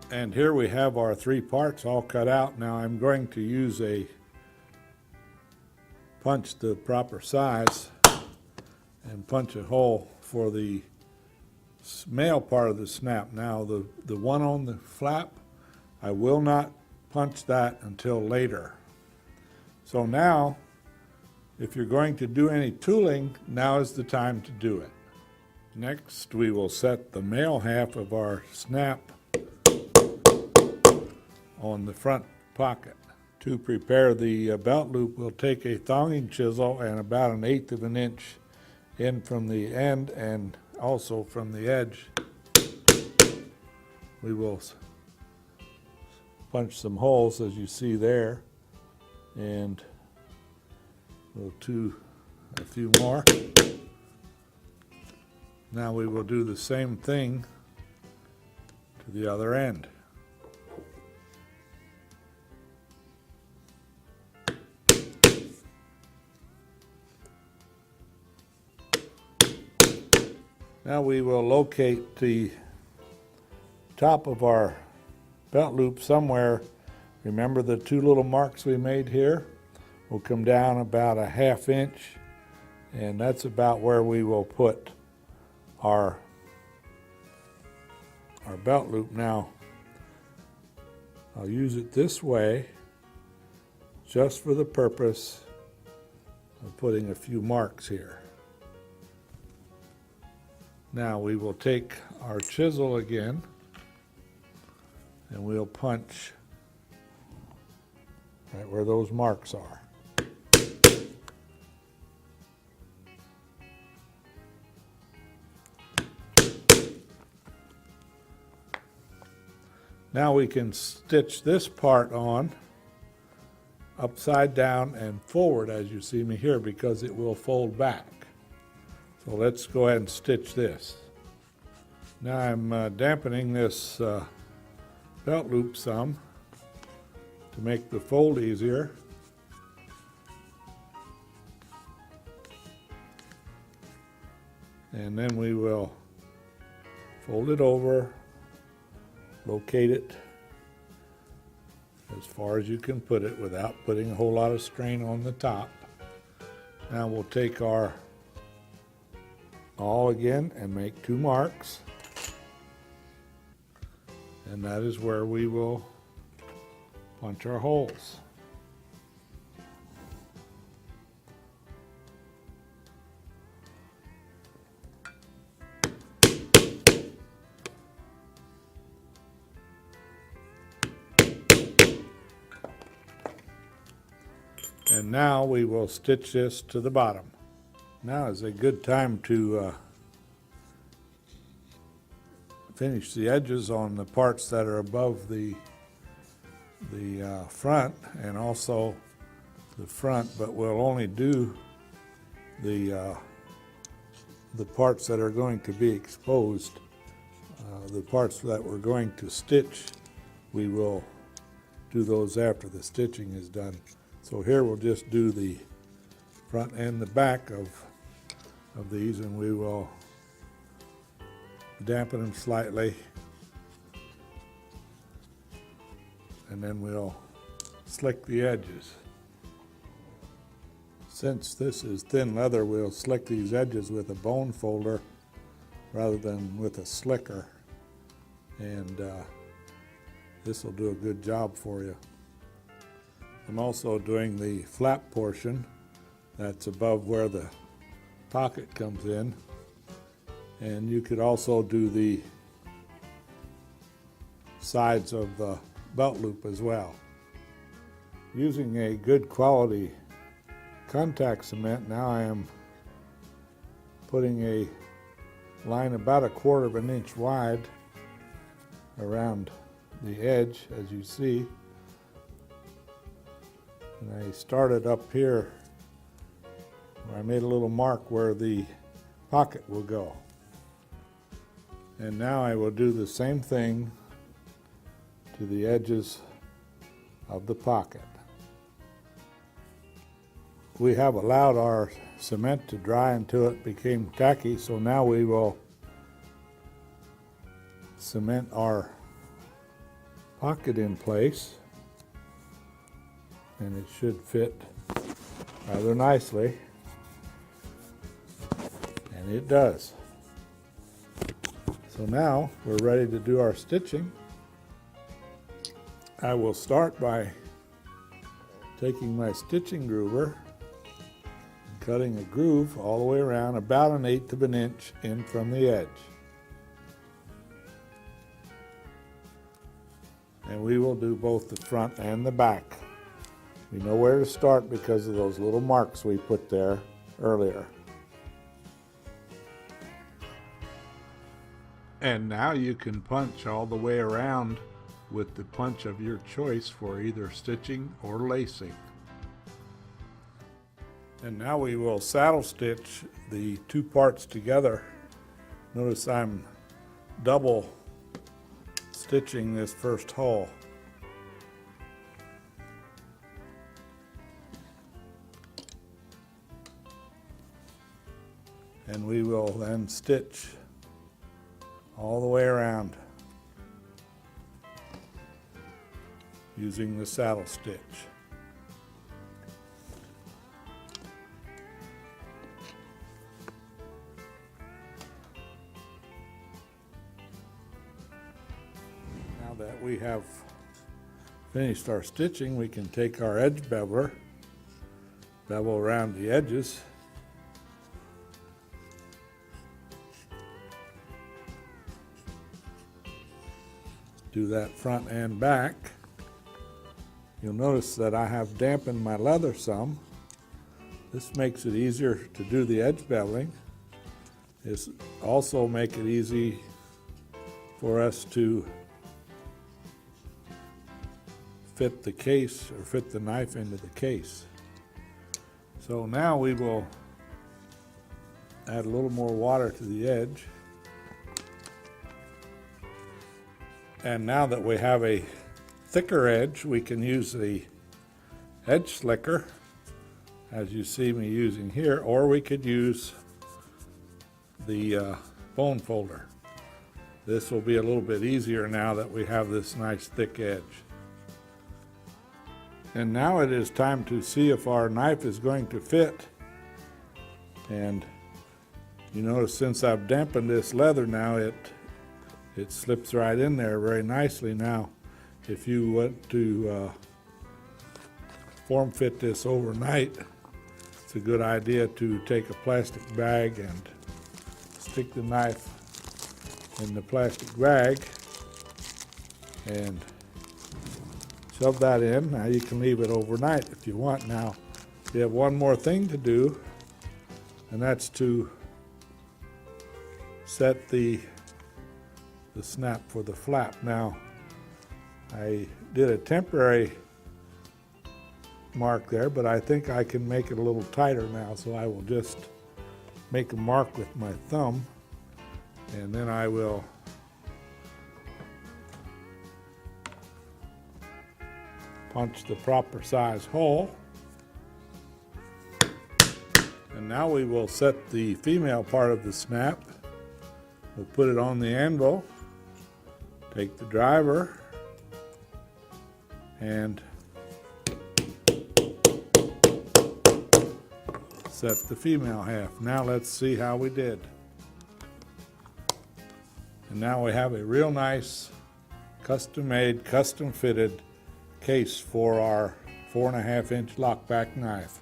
And here we have our three parts all cut out. Now I'm going to use a punch the proper size and punch a hole for the male part of the snap. Now the one on the flap, I will not punch that until later. So now, if you're going to do any tooling, now is the time to do it. Next, we will set the male half of our snap on the front pocket. To prepare the belt loop, we'll take a thonging chisel and about 1/8 of an inch in from the end and also from the edge. We will punch some holes as you see there, and we'll do a few more. Now we will do the same thing to the other end. Now we will locate the top of our belt loop somewhere. Remember the two little marks we made here? We'll come down about 1/2 inch, and that's about where we will put our belt loop. Now I'll use it this way just for the purpose of putting a few marks here. Now we will take our chisel again and we'll punch right where those marks are. Now we can stitch this part on upside down and forward, as you see me here, because it will fold back. So let's go ahead and stitch this. Now I'm dampening this belt loop some to make the fold easier. And then we will fold it over, locate it as far as you can put it without putting a whole lot of strain on the top. Now we'll take our awl again and make 2 marks, and that is where we will punch our holes. And now we will stitch this to the bottom. Now is a good time to finish the edges on the parts that are above the front and also the front, but we'll only do the parts that are going to be exposed. The parts that we're going to stitch, we will do those after the stitching is done. So here we'll just do the front and the back of these, and we will dampen them slightly, and then we'll slick the edges. Since this is thin leather, we'll slick these edges with a bone folder rather than with a slicker, and this will do a good job for you. I'm also doing the flap portion that's above where the pocket comes in, and you could also do the sides of the belt loop as well. Using a good quality contact cement, now I am putting a line about 1/4 of an inch wide around the edge, as you see. And I started up here where I made a little mark where the pocket will go. And now I will do the same thing to the edges of the pocket. We have allowed our cement to dry until it became tacky, so now we will cement our pocket in place, and it should fit rather nicely, and it does. So now we're ready to do our stitching. I will start by taking my stitching groover and cutting a groove all the way around about 1/8 of an inch in from the edge. And we will do both the front and the back. We know where to start because of those little marks we put there earlier. And now you can punch all the way around with the punch of your choice for either stitching or lacing. And now we will saddle stitch the two parts together. Notice I'm double stitching this first hole. And we will then stitch all the way around using the saddle stitch. Now that we have finished our stitching, we can take our edge beveler, bevel around the edges, do that front and back. You'll notice that I have dampened my leather some. This makes it easier to do the edge beveling. This also make it easy for us to fit the case or fit the knife into the case. So now we will add a little more water to the edge. And now that we have a thicker edge, we can use the edge slicker, as you see me using here, or we could use the bone folder. This will be a little bit easier now that we have this nice thick edge. And now it is time to see if our knife is going to fit. And you notice since I've dampened this leather now, it slips right in there very nicely. Now, if you want to form fit this overnight, it's a good idea to take a plastic bag and stick the knife in the plastic bag and shove that in. Now you can leave it overnight if you want. Now, you have one more thing to do, and that's to set the snap for the flap. Now, I did a temporary mark there, but I think I can make it a little tighter now, so I will just make a mark with my thumb, and then I will punch the proper size hole. And now we will set the female part of the snap. We'll put it on the anvil, take the driver, and set the female half. Now let's see how we did. And now we have a real nice custom-made, custom-fitted case for our 4.5-inch lockback knife.